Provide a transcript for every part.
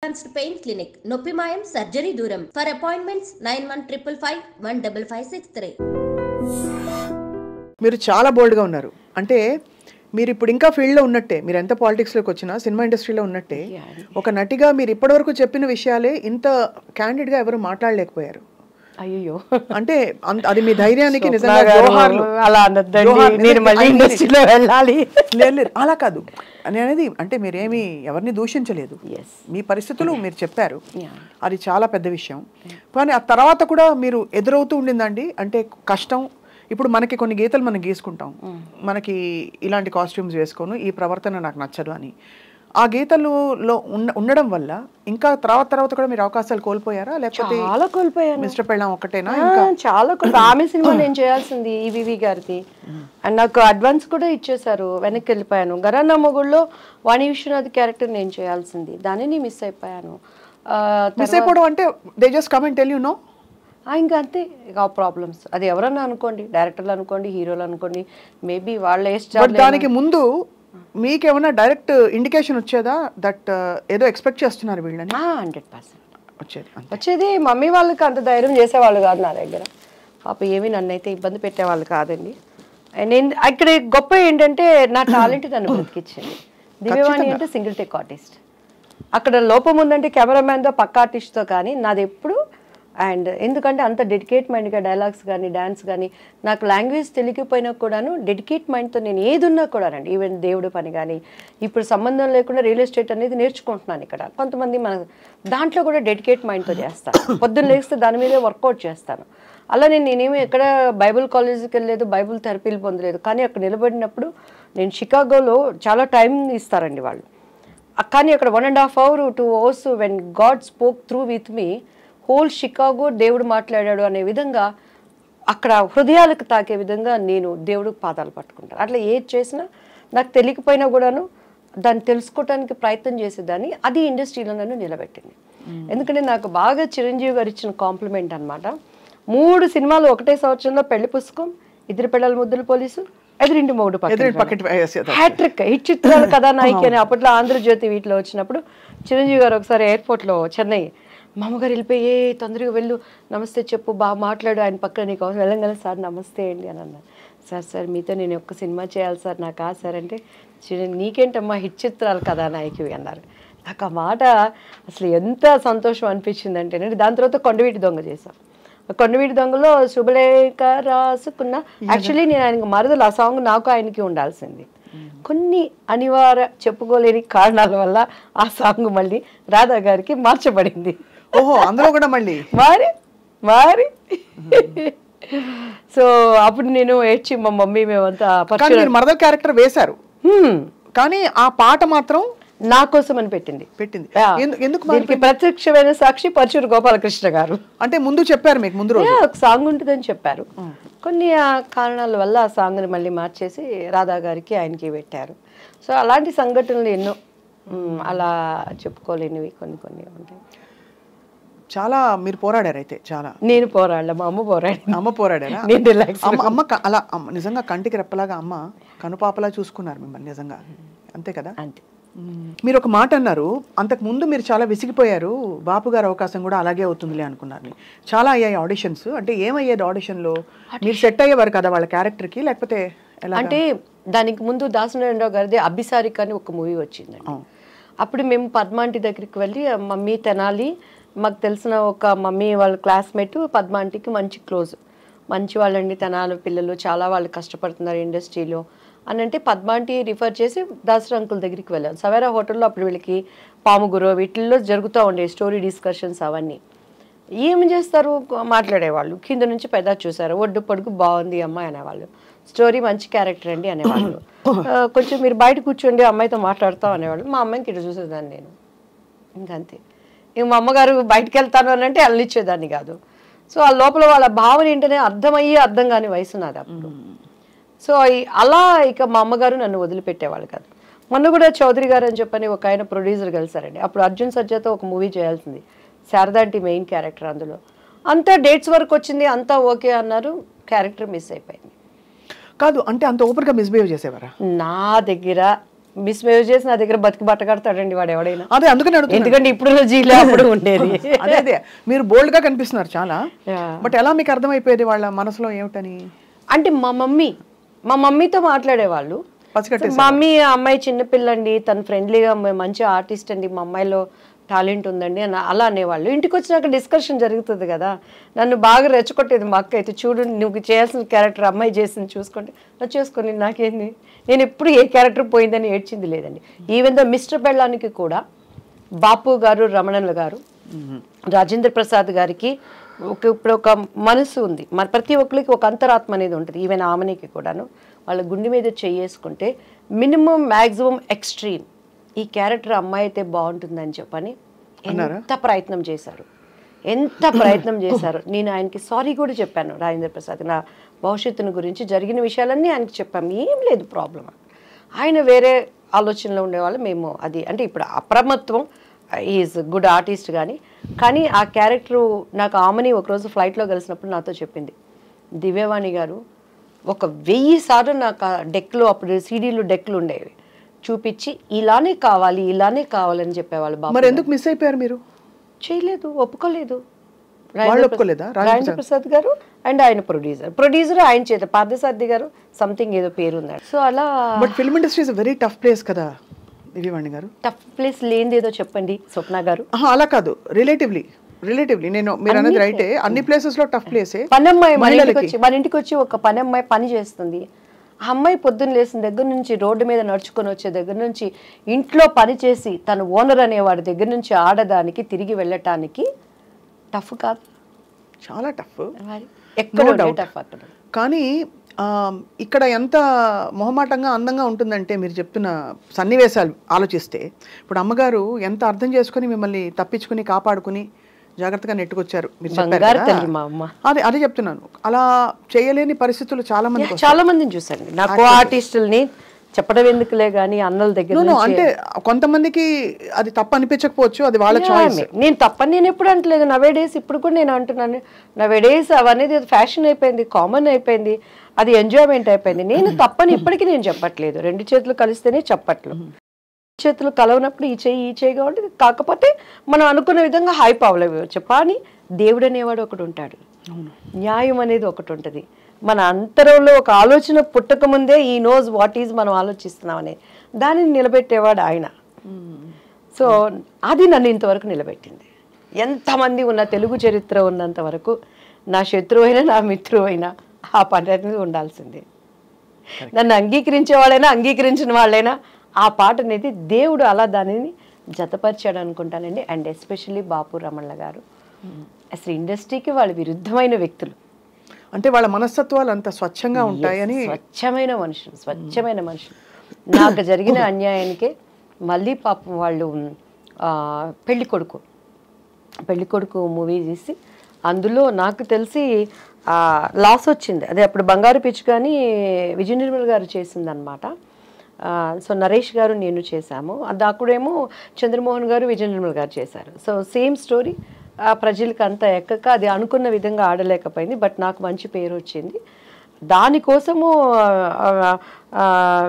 Advanced pain clinic నొప్పి మాయం surgery దూరం ఫర్ అపాయింట్మెంట్స్ 9155515563. మీరు చాలా బోల్డ్గా ఉన్నారు. అంటే మీరు ఇప్పుడు ఇంకా ఫీల్డ్లో ఉన్నట్టే, మీరు ఎంత పాలిటిక్స్లోకి వచ్చినా సినిమా ఇండస్ట్రీలో ఉన్నట్టే ఒక నటిగా మీరు ఇప్పటివరకు చెప్పిన విషయాలే ఇంత క్యాండిడ్గా ఎవరు మాట్లాడలేకపోయారు. అయ్యో, అంటే అది మీ ధైర్యానికి నిజంగా జోహార్లు. అలా వెళ్ళాలి లేదు అలా కాదు అని అనేది. అంటే మీరేమి ఎవరిని దూషించలేదు, మీ పరిస్థితులు మీరు చెప్పారు, అది చాలా పెద్ద విషయం. కానీ ఆ తర్వాత కూడా మీరు ఎదురవుతూ ఉండిందండి. అంటే కష్టం. ఇప్పుడు మనకి కొన్ని గీతలు మనం గీసుకుంటాం, మనకి ఇలాంటి కాస్ట్యూమ్స్ వేసుకోను, ఈ ప్రవర్తన నాకు నచ్చదు అని. ఆ గీతలలో ఉండడం వల్ల ఇంకా తర్వాత కూడా మీరు అవకాశాలు కోల్పోయారా, లేకపోతే చాలా కోల్పోయాను? మిస్టర్ పెళ్ళాం ఒకటేనా? చాలా ఆమె సినిమా నేను చేయాల్సింది ఈవీవి గారిది, అండ్ నాకు అడ్వాన్స్ కూడా ఇచ్చేసారు, వెనక్కి వెళ్ళిపోయాను. గరానా మొగుళ్ళలో వాణి విశ్వనాథ్ క్యారెక్టర్ నేను చేయాల్సింది, దానిని మిస్ అయిపోయాను. మిస్ అయిపోవడం అంటే they just come and tell you know. ఇంకా అంతే, ఇక ప్రాబ్లమ్స్. అది ఎవరన్నా అనుకోండి, డైరెక్టర్లు అనుకోండి, హీరోలు అనుకోండి, మేబీ వాళ్ళ దానికి ముందు మీకేమన్నా డైరెక్ట్ ఇండికేషన్ వచ్చేదా దట్ ఏదో ఎక్స్పెక్ట్ చేస్తున్నారు వీళ్ళని? 100% వచ్చేది. మమ్మీ వాళ్ళకి అంత ధైర్యం చేసేవాళ్ళు కాదు నా దగ్గర, పాప ఏమీ నన్ను అయితే ఇబ్బంది పెట్టేవాళ్ళు కాదండి. నేను ఇక్కడ గొప్ప ఏంటంటే నా టాలెంట్ నన్ను బ్రతికిచ్చింది. దివ్యవాణి అంటే సింగిల్ టేక్ ఆర్టిస్ట్, అక్కడ లోపం ఉందంటే కెమెరామ్యాన్తో పక్క ఆర్టిస్ట్తో, కానీ నాది ఎప్పుడు. అండ్ ఎందుకంటే అంత డెడికేట్ మైండ్గా డైలాగ్స్ కానీ డ్యాన్స్ కానీ, నాకు లాంగ్వేజ్ తెలియకపోయినా కూడాను డెడికేట్ మైండ్తో నేను ఏది ఉన్నా కూడానండి, ఈవెన్ దేవుడి పని కానీ, ఇప్పుడు సంబంధం లేకుండా రియల్ ఎస్టేట్ అనేది నేర్చుకుంటున్నాను ఇక్కడ. కొంతమంది మన దాంట్లో కూడా డెడికేట్ మైండ్తో చేస్తాను, పొద్దున్న లేస్తే దాని మీదే వర్కౌట్ చేస్తాను. అలా నేనేమి ఎక్కడ బైబుల్ కాలేజీకి వెళ్ళలేదు, బైబుల్ థెరపీలు పొందలేదు. కానీ అక్కడ నిలబడినప్పుడు నేను షికాగోలో చాలా టైం ఇస్తారండి వాళ్ళు, కానీ అక్కడ 1.5 hours 2 hours when God spoke through with me, whole Chicago దేవుడు మాట్లాడాడు అనే విధంగా, అక్కడ హృదయాలకు తాకే విధంగా నేను దేవుడికి పాదాలు పట్టుకుంటాను. అట్లా ఏది చేసినా నాకు తెలియకపోయినా కూడాను దాన్ని తెలుసుకోవడానికి ప్రయత్నం చేసేదాన్ని. అది ఇండస్ట్రీలో నన్ను నిలబెట్టింది. ఎందుకంటే నాకు బాగా చిరంజీవి గారు ఇచ్చిన కాంప్లిమెంట్ అనమాట. 3 సినిమాలు ఒకటే సంవత్సరంలో, పెళ్లి పుస్తకం, ఇద్దరు పిల్లల ముద్దుల పోలీసు, ఎదురింటి మొగుడు హ్యాట్రిక్, హిట్ చిత్రాలు కథానాయిక అని అప్పట్లో ఆంధ్రజ్యోతి వీటిలో వచ్చినప్పుడు చిరంజీవి గారు ఒకసారి ఎయిర్పోర్ట్లో చెన్నై, మా అమ్మగారు వెళ్ళిపోయి తొందరగా వెళ్ళు, నమస్తే చెప్పు, బాగా మాట్లాడు, ఆయన పక్కన నీకు అవసరం వెళ్ళంగానే సార్ నమస్తే అండి అని అన్నారు. సార్ మీతో నేను ఒక్క సినిమా చేయాలి సార్, నాకు సార్ అంటే, నీకేంటమ్మా హిట్ చిత్రాలు కథానాయకువి అన్నారు. నాకు ఆ మాట అసలు ఎంత సంతోషం అనిపించింది అంటే, దాని తర్వాత కొండవీటి దొంగ చేశాం. కొండవీటి దొంగలో శుభలేఖ రాసుకున్న, యాక్చువల్లీ నేను ఆయనకు మరదలు, ఆ సాంగ్ నాకు ఆయనకి ఉండాల్సింది. కొన్ని అనివార్య చెప్పుకోలేని కారణాల వల్ల ఆ సాంగ్ మళ్ళీ రాధా గారికి మార్చబడింది. ఓహో, అందులో కూడా మళ్ళీ మారి సో అప్పుడు నేను ఏడ్చి మా మమ్మీ మేమంతా మరదల క్యారెక్టర్ వేశారు, కానీ ఆ పాట మాత్రం నా కోసం అని పెట్టింది. ఎందుకు? ప్రత్యక్షమైన సాక్షి పరచూరు గోపాలకృష్ణ గారు. అంటే ముందు చెప్పారు మీకు, ముందు రోజు ఒక సాంగ్ ఉంటుందని చెప్పారు. కొన్ని కారణాల వల్ల ఆ సాంగ్ని మళ్ళీ మార్చేసి రాధా గారికి ఆయనకి పెట్టారు. సో అలాంటి సంఘటనలు ఎన్నో, అలా చెప్పుకోలేనివి కొన్ని ఉంటాయి. చాలా మీరు పోరాడారు అయితే. చాలా నేను పోరాడలే, మా అమ్మ పోరాడారా? అమ్మ అలా నిజంగా కంటికి రెప్పలాగా అమ్మ కనుపాపలా చూసుకున్నారు మిమ్మల్ని నిజంగా, అంతే కదా? అంతే. మీరు ఒక మాట అన్నారు, అంతకు ముందు మీరు చాలా విసిగిపోయారు, బాపు గారు అవకాశం కూడా అలాగే అవుతుందిలే అనుకున్నారు. చాలా అయ్యాయి ఆడిషన్స్, అంటే ఏమయ్యేది ఆడిషన్లో? మీరు సెట్ అయ్యేవారు కదా వాళ్ళ క్యారెక్టర్కి, లేకపోతే అంటే దానికి ముందు దాసనారాయణరావు గారిది అభిసారిక అని ఒక మూవీ వచ్చిందండి. అప్పుడు మేము పద్మాంటి దగ్గరికి వెళ్ళి, మమ్మీ తెనాలి, మాకు తెలిసిన ఒక మమ్మీ వాళ్ళ క్లాస్మేట్ పద్మాంటికి మంచి క్లోజ్, మంచి వాళ్ళండి తెనాలి పిల్లలు, చాలా వాళ్ళు కష్టపడుతున్నారు ఇండస్ట్రీలో అని అంటే పద్మాంటి రిఫర్ చేసి దాసరి అంకుల్ దగ్గరికి వెళ్ళాం. సవేరా హోటల్లో అప్పుడు వీళ్ళకి పాముగురు వీటిల్లో జరుగుతూ ఉండే స్టోరీ డిస్కషన్స్ అవన్నీ. ఏమి చేస్తారు, మాట్లాడేవాళ్ళు, కింద నుంచి పెద్ద చూసారు, ఒడ్డు పొడుగు బాగుంది అమ్మాయి అనేవాళ్ళు, స్టోరీ మంచి క్యారెక్టర్ అండి అనేవాళ్ళు, కొంచెం మీరు బయట కూర్చోండి అమ్మాయితో మాట్లాడతాం అనేవాళ్ళు. మా అమ్మాయికి ఇటు చూసేదాన్ని నేను, ఇంకంతే. ఇంక మా అమ్మగారు బయటకు వెళ్తాను అని అంటే వెళ్ళనిచ్చేదాన్ని కాదు. సో ఆ లోపల వాళ్ళ భావన ఏంటనే అర్థం కాని వయసు నాది అప్పుడు. సో అలా ఇక మా అమ్మగారు నన్ను వదిలిపెట్టేవాళ్ళు కాదు. మొన్న కూడా చౌదరి గారు అని చెప్పని ఒక ఆయన ప్రొడ్యూసర్ కలిసారండి. అప్పుడు అర్జున్ సర్జాతో ఒక మూవీ చేయాల్సింది, శారదాంటి మెయిన్ క్యారెక్టర్. అందులో అంతా డేట్స్ వరకు వచ్చింది, అంతా ఓకే అన్నారు, క్యారెక్టర్ మిస్ అయిపోయింది. కాదు అంటే అంత ఓపెన్గా మిస్బిహేవ్ చేసేవారా? నా దగ్గర మిస్బిహేవ్ చేసి నా దగ్గర బతికి బట్ట కడతాడండి వాడు ఎవడైనా. అదే అందుకని అడుగుతున్నా. ఎందుకంటే ఇప్పుడు జీలో అప్పుడు ఉండేది. అదే మీరు బోల్డ్ గా కనిపిస్తున్నారు చాలా. బట్ ఎలా మీకు అర్థమైపోయేది వాళ్ళ మనసులో ఏమిటని? అంటే మా మమ్మీతో మాట్లాడేవాళ్ళు. మమ్మీ అమ్మాయి చిన్నపిల్లండి, తను ఫ్రెండ్లీగా మంచి ఆర్టిస్ట్ అండి, మా అమ్మాయిలో టాలెంట్ ఉందండి అని అలా అనేవాళ్ళు. ఇంటికి వచ్చినాక డిస్కషన్ జరుగుతుంది కదా. నన్ను బాగా రెచ్చగొట్టేది మా అక్క అయితే, చూడు నువ్వు చేయాల్సిన క్యారెక్టర్ అమ్మాయి చేసింది చూసుకుంటే, నువ్వు చేసుకొని నాకేంది, నేను ఎప్పుడు ఏ క్యారెక్టర్ పోయిందని ఏడ్చింది లేదండి. ఈవెన్ దో మిస్టర్ బెల్లానికి కూడా బాపు గారు, రమణన్ల గారు, రాజేంద్ర ప్రసాద్ గారికి ఇప్పుడు ఒక మనసు ఉంది. మన ప్రతి ఒక్కరికి ఒక అంతరాత్మ అనేది ఉంటుంది. ఈవెన్ ఆమెనికి కూడాను వాళ్ళ గుండె మీద చేసుకుంటే మినిమం మ్యాక్సిమం ఎక్స్ట్రీమ్ ఈ క్యారెక్టర్ అమ్మాయి అయితే బాగుంటుందని చెప్పని ఎంత ప్రయత్నం చేశారు. నేను ఆయనకి సారీ కూడా చెప్పాను. రాజేంద్ర ప్రసాద్ నా భవిష్యత్తును గురించి జరిగిన విషయాలన్నీ ఆయనకి చెప్పాము. ఏం లేదు ప్రాబ్లం. ఆయన వేరే ఆలోచనలో ఉండేవాళ్ళు. మేము అది అంటే ఇప్పుడు అప్రమత్వం, ఈజ్ గుడ్ ఆర్టిస్ట్ కానీ ఆ క్యారెక్టరు నాకు ఆమెని ఒకరోజు ఫ్లైట్లో కలిసినప్పుడు నాతో చెప్పింది, దివ్యవాణి గారు 1000 సార్లు నాకు ఆ డెక్లో, అప్పుడు సీడీలు డెక్లు ఉండేవి, చూపించి ఇలానే కావాలని చెప్పేవాళ్ళు. బాబు మరి ఎందుకు మిస్ అయిపోయారు మీరు? చేయలేదు, ఒప్పుకోలేదు. రాజేంద్ర ప్రసాద్ గారు అండ్ ఆయన ప్రొడ్యూసర్ ఆయన చేత పార్థసారథి గారు సంథింగ్ ఏదో పేరు ఉన్నాడు. సో అలా. But film industry is very tough place కదా దివ్యవాణి గారు. టఫ్ ప్లేస్ లేనిది ఏదో చెప్పండి స్వప్న గారు. అలా కాదు, రిలేటివ్లీ నేను మీరు అనేది రైటే, అన్ని ప్లేసెస్ లో టఫ్ ప్లేసే. పనమ్మాయి మన ఇంటికి వచ్చి ఒక పనమ్మాయి పని చేస్తుంది. ఆ అమ్మాయి పొద్దున్న లేసిన దగ్గర నుంచి, రోడ్డు మీద నడుచుకొని వచ్చే దగ్గర నుంచి, ఇంట్లో పని చేసి తను ఓనర్ అనేవాడి దగ్గర నుంచి ఆడదానికి తిరిగి వెళ్ళటానికి టఫ్ కాదు, చాలా టఫ్. ఎక్కడ టఫ్ అక్కడ. కానీ ఇక్కడ ఎంత మొహమాటంగా అందంగా ఉంటుందంటే మీరు చెప్తున్న సన్నివేశాలు ఆలోచిస్తే, ఇప్పుడు అమ్మగారు ఎంత అర్థం చేసుకుని మిమ్మల్ని తప్పించుకుని కాపాడుకుని జాగ్రత్తగా నెట్టుకొచ్చారు. మీరు చెప్పారు, అదే చెప్తున్నాను. అలా చేయలేని పరిస్థితులు చాలా మందిని చూసాను. నాకు ఆర్టిస్టుల్ని చెప్పడం ఎందుకులే గానీ అన్నల దగ్గర అంటే కొంతమందికి అది తప్పు అనిపించకపోవచ్చు, అది వాళ్ళ చాయిస్. నేను తప్పని నేను ఎప్పుడు అంటలేదు. నవే డేస్ ఇప్పుడు కూడా నేను అంటున్నాను, నవే డేస్ అవనేది ఫ్యాషన్ అయిపోయింది, కామన్ అయిపోయింది, అది ఎంజాయ్మెంట్ అయిపోయింది. నేను తప్పని ఇప్పటికీ నేను చెప్పట్లేదు. 2 చేతులు కలిస్తేనే చెప్పట్లు, చేతులు కలవనప్పుడు ఈ చేయిగా ఉంటుంది. కాకపోతే మనం అనుకున్న విధంగా హైప్ అవ్వలేవు చెప్పని. దేవుడు అనేవాడు ఒకటి ఉంటాడు, న్యాయం అనేది ఒకటి ఉంటుంది. మన అంతరంలో ఒక ఆలోచన పుట్టక ముందే ఈ నోస్ వాట్ ఈజ్ మనం ఆలోచిస్తున్నాం అనేది, దానిని నిలబెట్టేవాడు ఆయన. సో అది నన్ను ఇంతవరకు నిలబెట్టింది. ఎంతమంది ఉన్న తెలుగు చరిత్ర ఉన్నంత వరకు నా శత్రువు అయినా నా మిత్రువు అయినా ఆ పని అనేది ఉండాల్సిందే. నన్ను అంగీకరించేవాళ్ళైనా అంగీకరించిన వాళ్ళైనా ఆ పాట అనేది దేవుడు అలా దానిని జతపరిచాడు అనుకుంటానండి. అండ్ ఎస్పెషల్లీ బాపు రమణల గారు అసలు ఇండస్ట్రీకి వాళ్ళు విరుద్ధమైన వ్యక్తులు. అంటే వాళ్ళ మనస్తత్వాలు అంత స్వచ్ఛంగా ఉంటాయని. స్వచ్ఛమైన మనుషులు. నాకు జరిగిన అన్యాయానికే మళ్ళీ పాపం వాళ్ళు పెళ్లి కొడుకు మూవీ తీసి అందులో నాకు తెలిసి లాస్ వచ్చింది. అదే అప్పుడు బంగారు పిచ్చి కానీ విజయ నిర్మల్ గారు చేసిందనమాట. సో నరేష్ గారు నేను చేశాము. అది అక్కడేమో చంద్రమోహన్ గారు విజయ నిర్మల్ గారు చేశారు. So same story. ప్రజలకు అంతా ఎక్కక అది అనుకున్న విధంగా ఆడలేకపోయింది. బట్ నాకు మంచి పేరు వచ్చింది. దానికోసము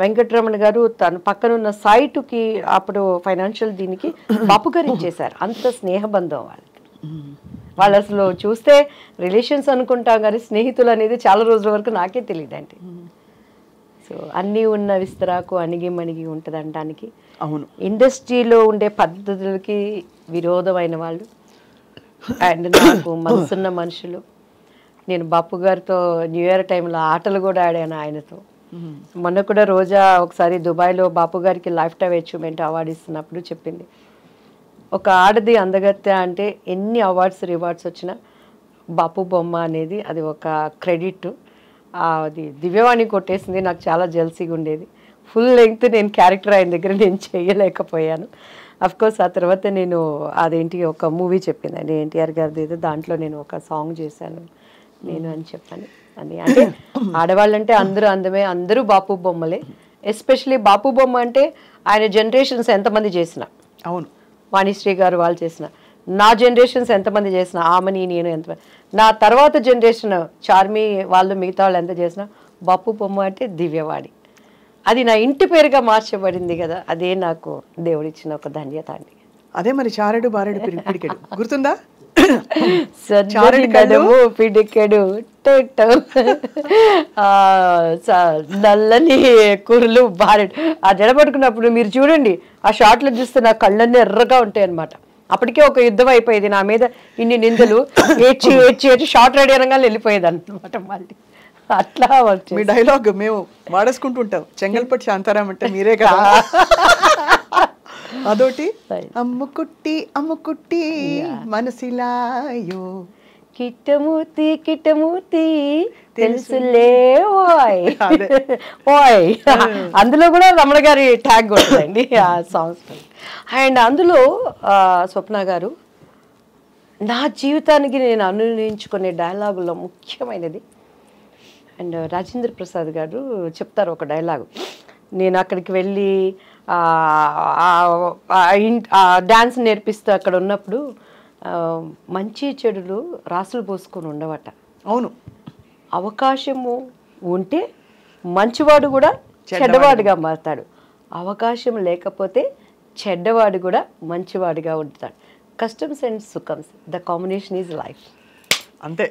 వెంకటరమణ గారు తన పక్కనున్న సైటుకి అప్పుడు ఫైనాన్షియల్ దీనికి బాపు గారు ఇచ్చేశారు. అంత స్నేహబంధం వాళ్ళు అసలు చూస్తే రిలేషన్స్ అనుకుంటాం కానీ స్నేహితులు అనేది చాలా రోజుల వరకు నాకే తెలియదండి. సో అన్నీ ఉన్న విస్తరాకు అణిగి మణిగి ఉంటుంది అనడానికి. అవును, ఇండస్ట్రీలో ఉండే పద్ధతులకి విరోధమైన వాళ్ళు అండ్ నాకు మనసున్న మనుషులు. నేను బాపు గారితో న్యూ ఇయర్ టైంలో ఆటలు కూడా ఆడాను ఆయనతో. మొన్న కూడా రోజా ఒకసారి దుబాయ్లో బాపు గారికి లైఫ్ టైమ్ అచీవ్మెంట్ అవార్డు ఇస్తున్నప్పుడు చెప్పింది, ఒక ఆడది అందగత్తె అంటే ఎన్ని అవార్డ్స్ రివార్డ్స్ వచ్చినా బాపు బొమ్మ అనేది అది ఒక క్రెడిట్. అది దివ్యవాణి కొట్టేసింది. నాకు చాలా జెల్సీగా ఉండేది. ఫుల్ లెంగ్త్ నేను క్యారెక్టర్ ఆయన దగ్గర నేను చేయలేకపోయాను. అఫ్కోర్స్ ఆ తర్వాత నేను అదేంటి ఒక మూవీ చెప్పిందండి ఎన్టీఆర్ గారిది ఏదో, దాంట్లో నేను ఒక సాంగ్ చేశాను నేను అని చెప్పాను. అని అంటే ఆడవాళ్ళంటే అందరూ అందమే, అందరూ బాపు బొమ్మలే. ఎస్పెషలీ బాపు బొమ్మ అంటే ఆయన జనరేషన్స్ ఎంతమంది చేసిన, అవును వాణిశ్రీ గారు వాళ్ళు చేసిన, నా జనరేషన్స్ ఎంతమంది చేసిన, ఆమెని నేను ఎంతమంది, నా తర్వాత జనరేషన్ చార్మి వాళ్ళు మిగతా వాళ్ళు ఎంత చేసినా బాపు బొమ్మ అంటే దివ్యవాణి. అది నా ఇంటి పేరుగా మార్చబడింది కదా, అదే నాకు దేవుడిచ్చిన ఒక ధన్యత అండి. అదే మరి చారెడు బారెడు పిడికెడు గుర్తుందా? పిడికెడు నల్లని కూరలు బారెడు. ఆ జడ పట్టుకున్నప్పుడు మీరు చూడండి, ఆ షార్ట్లో చూస్తే నా కళ్ళన్నీ ఎర్రగా ఉంటాయి అనమాట. అప్పటికే ఒక యుద్ధం అయిపోయేది నా మీద, ఇన్ని నిందలు, ఏడ్చి ఏడ్చి ఏడ్చి షార్ట్ రెడీ అనగానే వెళ్ళిపోయేది అనమాట. మళ్ళీ అట్లా మీ డైలాగ్ మేము వాడేసుకుంటుంటాం, చెంగల్పట్టి శాంతారాం అంటే మీరే కదా. అదోటి అమ్ముకుట్టి అమ్ముకుట్టి మనసిలాయో కిట్టమూర్తి కిట్టమూర్తి తెలుసులే ఓయ్ ఓయ్. అందులో కూడా రమణ గారి ట్యాగ్ ఉంటుందండి ఆ సాంగ్స్. అండ్ అందులో స్వప్న గారు నా జీవితానికి నేను అన్వయించుకునే డైలాగుల్లో ముఖ్యమైనది, అండ్ రాజేంద్ర ప్రసాద్ గారు చెప్తారు ఒక డైలాగు. నేను అక్కడికి వెళ్ళి డ్యాన్స్ నేర్పిస్తూ అక్కడ ఉన్నప్పుడు మంచి చెడులు రాసులు పోసుకొని ఉండవట. అవును, అవకాశము ఉంటే మంచివాడు కూడా చెడ్డవాడుగా మారుతాడు, అవకాశం లేకపోతే చెడ్డవాడు కూడా మంచివాడిగా ఉంటాడు. కస్టమ్స్ అండ్ సుఖమ్స్, ద కాంబినేషన్ ఈజ్ లైఫ్. అంతే.